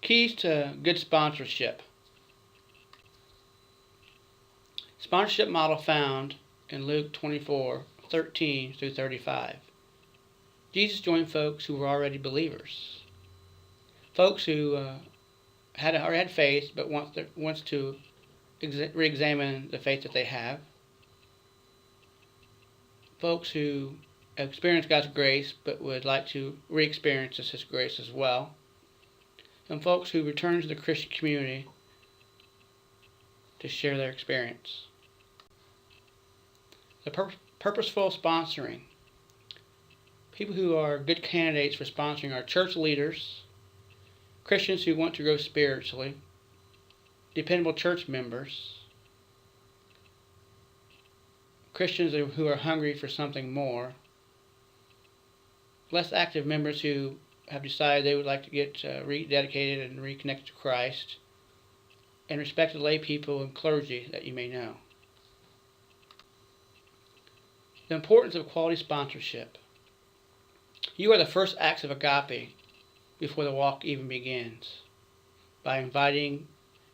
Keys to good sponsorship. Sponsorship model found in Luke 24:13 through 35. Jesus joined folks who were already believers. Folks who already had faith but wants to re-examine the faith that they have. Folks who have experienced God's grace but would like to re-experience His grace as well. And folks who return to the Christian community to share their experience. The purposeful sponsoring. People who are good candidates for sponsoring are church leaders, Christians who want to grow spiritually, dependable church members, Christians who are hungry for something more, less active members who have decided they would like to get rededicated and reconnected to Christ, and respected lay people and clergy that you may know. The importance of quality sponsorship. You are the first acts of agape before the walk even begins, by inviting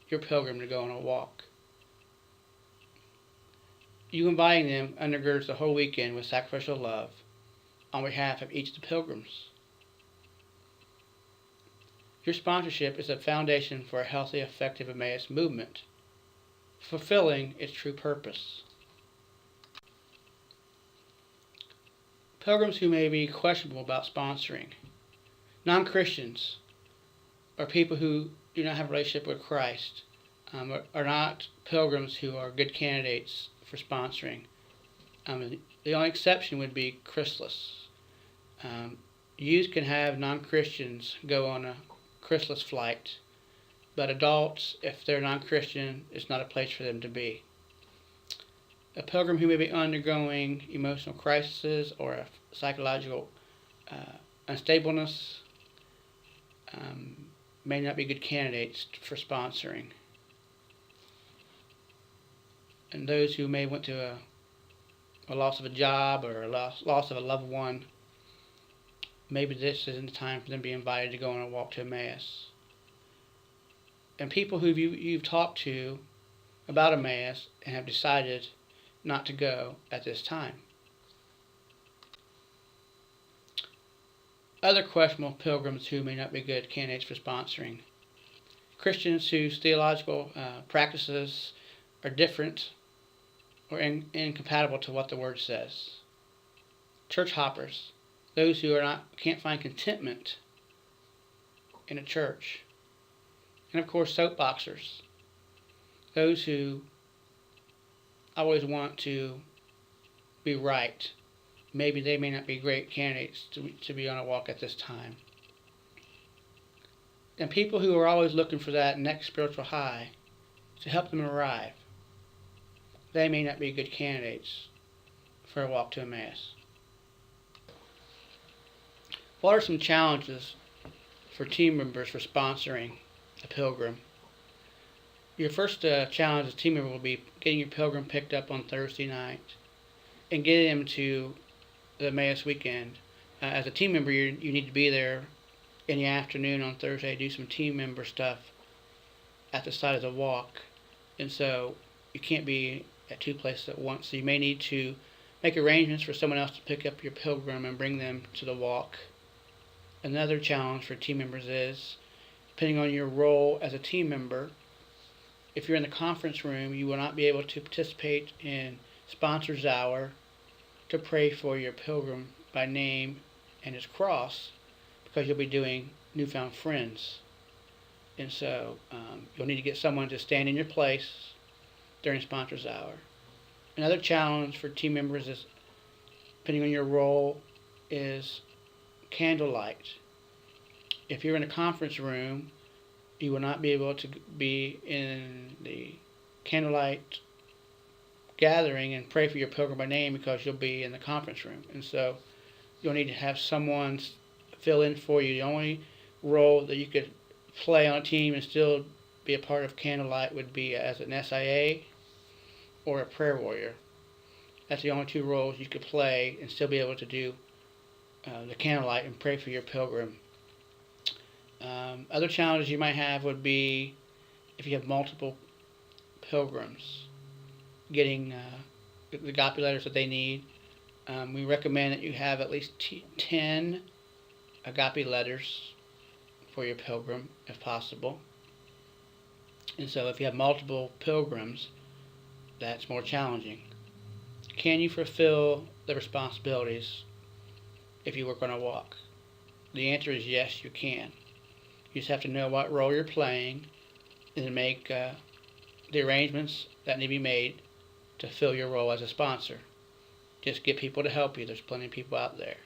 your pilgrim to go on a walk. You inviting them undergirds the whole weekend with sacrificial love on behalf of each of the pilgrims. Your sponsorship is a foundation for a healthy, effective Emmaus movement, fulfilling its true purpose. Pilgrims who may be questionable about sponsoring. Non-Christians, or people who do not have a relationship with Christ, are not pilgrims who are good candidates for sponsoring. The only exception would be Christless. Youth can have non-Christians go on a Christless flight, but adults, if they're non-Christian, it's not a place for them to be. A pilgrim who may be undergoing emotional crises or a psychological unstableness may not be good candidates for sponsoring. And those who may went to a loss of a job or a loss of a loved one, maybe this isn't the time for them to be invited to go on a walk to Emmaus. And people who you've talked to about Emmaus and have decided not to go at this time. Other questionable pilgrims who may not be good candidates for sponsoring. Christians whose theological practices are different or incompatible to what the Word says. Church hoppers, those who can't find contentment in a church. And of course, soapboxers, those who always want to be right. Maybe they may not be great candidates to be on a walk at this time. And people who are always looking for that next spiritual high to help them arrive, they may not be good candidates for a walk to Emmaus. What are some challenges for team members for sponsoring a pilgrim? Your first challenge as a team member will be getting your pilgrim picked up on Thursday night and getting him to the Emmaus weekend. As a team member, you need to be there in the afternoon on Thursday, do some team member stuff at the side of the walk. And so you can't be at two places at once. So you may need to make arrangements for someone else to pick up your pilgrim and bring them to the walk. Another challenge for team members is, depending on your role as a team member, if you're in the conference room, you will not be able to participate in Sponsors Hour to pray for your pilgrim by name and his cross, because you'll be doing Newfound Friends. And so you'll need to get someone to stand in your place during Sponsors Hour. Another challenge for team members is, depending on your role, is candlelight. If you're in a conference room, you will not be able to be in the candlelight gathering and pray for your pilgrim by name because you'll be in the conference room. And so you'll need to have someone fill in for you. The only role that you could play on a team and still be a part of candlelight would be as an SIA or a prayer warrior. That's the only two roles you could play and still be able to do the candlelight and pray for your pilgrim. Other challenges you might have would be if you have multiple pilgrims getting the agape letters that they need. We recommend that you have at least 10 agape letters for your pilgrim if possible. And so if you have multiple pilgrims, that's more challenging. Can you fulfill the responsibilities if you work on a walk? The answer is yes, you can. You just have to know what role you're playing and then make the arrangements that need to be made to fill your role as a sponsor. Just get people to help you. There's plenty of people out there.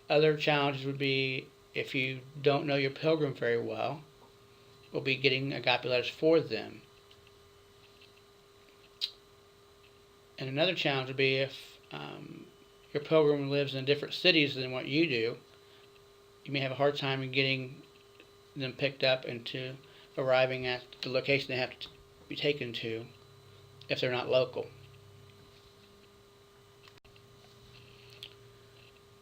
Other challenges would be if you don't know your pilgrim very well, we'll be getting agape letters for them. And another challenge would be if your pilgrim lives in different cities than what you do, you may have a hard time in getting them picked up and to arriving at the location they have to be taken to if they're not local.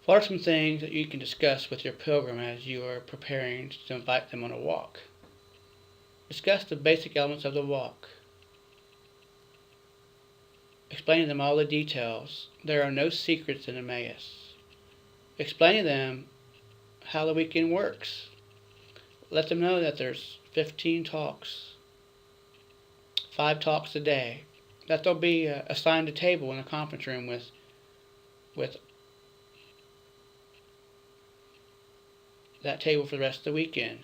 What are some things that you can discuss with your pilgrim as you are preparing to invite them on a walk? Discuss the basic elements of the walk. Explain to them all the details. There are no secrets in Emmaus. Explain to them how the weekend works. Let them know that there's 15 talks, 5 talks a day, that they'll be assigned a table in the conference room with that table for the rest of the weekend.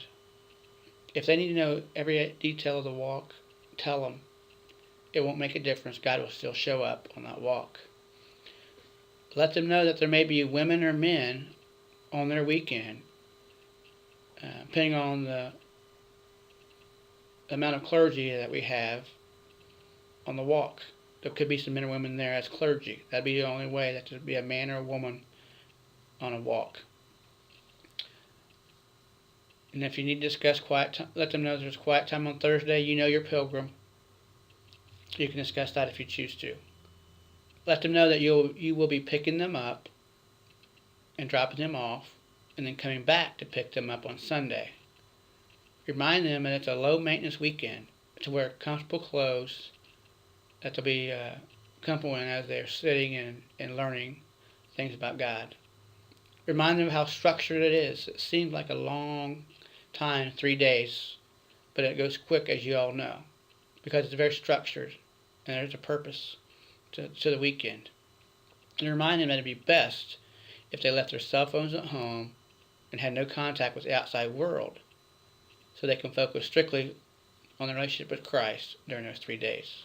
If they need to know every detail of the walk, tell them. It won't make a difference. God will still show up on that walk. Let them know that there may be women or men on their weekend, depending on the amount of clergy that we have on the walk. There could be some men or women there as clergy. That'd be the only way that there'd be a man or a woman on a walk. And if you need to discuss quiet time, let them know there's quiet time on Thursday. You know your pilgrim. You can discuss that if you choose to. Let them know that you will be picking them up and dropping them off and then coming back to pick them up on Sunday. Remind them that it's a low maintenance weekend to wear comfortable clothes that they'll be comfortable in as they're sitting and learning things about God. Remind them of how structured it is. It seems like a long time, 3 days, but it goes quick, as you all know, because it's very structured and there's a purpose to the weekend. And remind them that it'd be best if they left their cell phones at home and had no contact with the outside world so they can focus strictly on their relationship with Christ during those 3 days.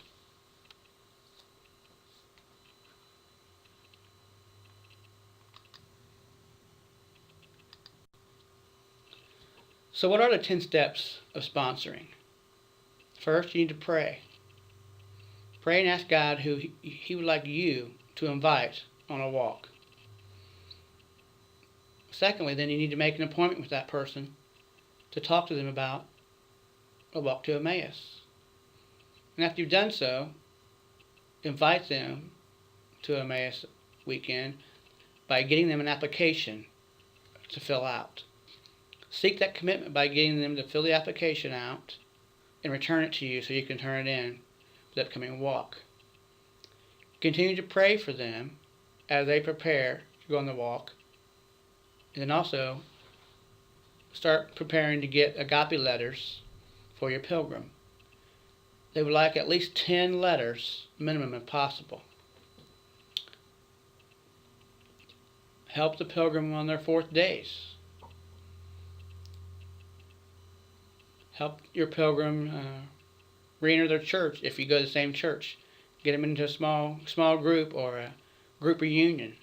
So what are the 10 steps of sponsoring? First, you need to pray. Pray and ask God who He would like you to invite on a walk. Secondly, then you need to make an appointment with that person to talk to them about a walk to Emmaus. And after you've done so, invite them to Emmaus weekend by getting them an application to fill out. Seek that commitment by getting them to fill the application out and return it to you so you can turn it in for the upcoming walk. Continue to pray for them as they prepare to go on the walk. And then also start preparing to get agape letters for your pilgrim. They would like at least 10 letters minimum if possible. Help the pilgrim on their 4th days. Help your pilgrim re-enter their church if you go to the same church. Get them into a small group or a group reunion.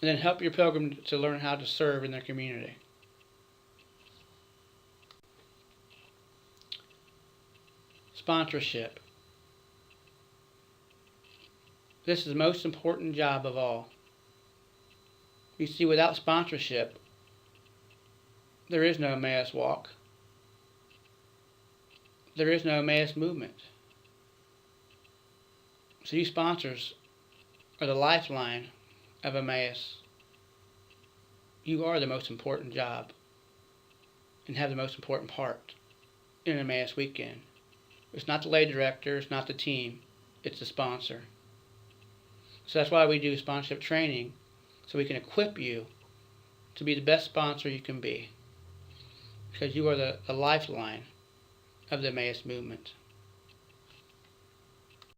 And then help your pilgrim to learn how to serve in their community. Sponsorship. This is the most important job of all. You see, without sponsorship, there is no Emmaus walk. There is no Emmaus movement. So you sponsors are the lifeline of Emmaus. You are the most important job and have the most important part in an Emmaus weekend. It's not the lay director, it's not the team, it's the sponsor. So that's why we do sponsorship training, so we can equip you to be the best sponsor you can be, because you are the lifeline of the Emmaus movement.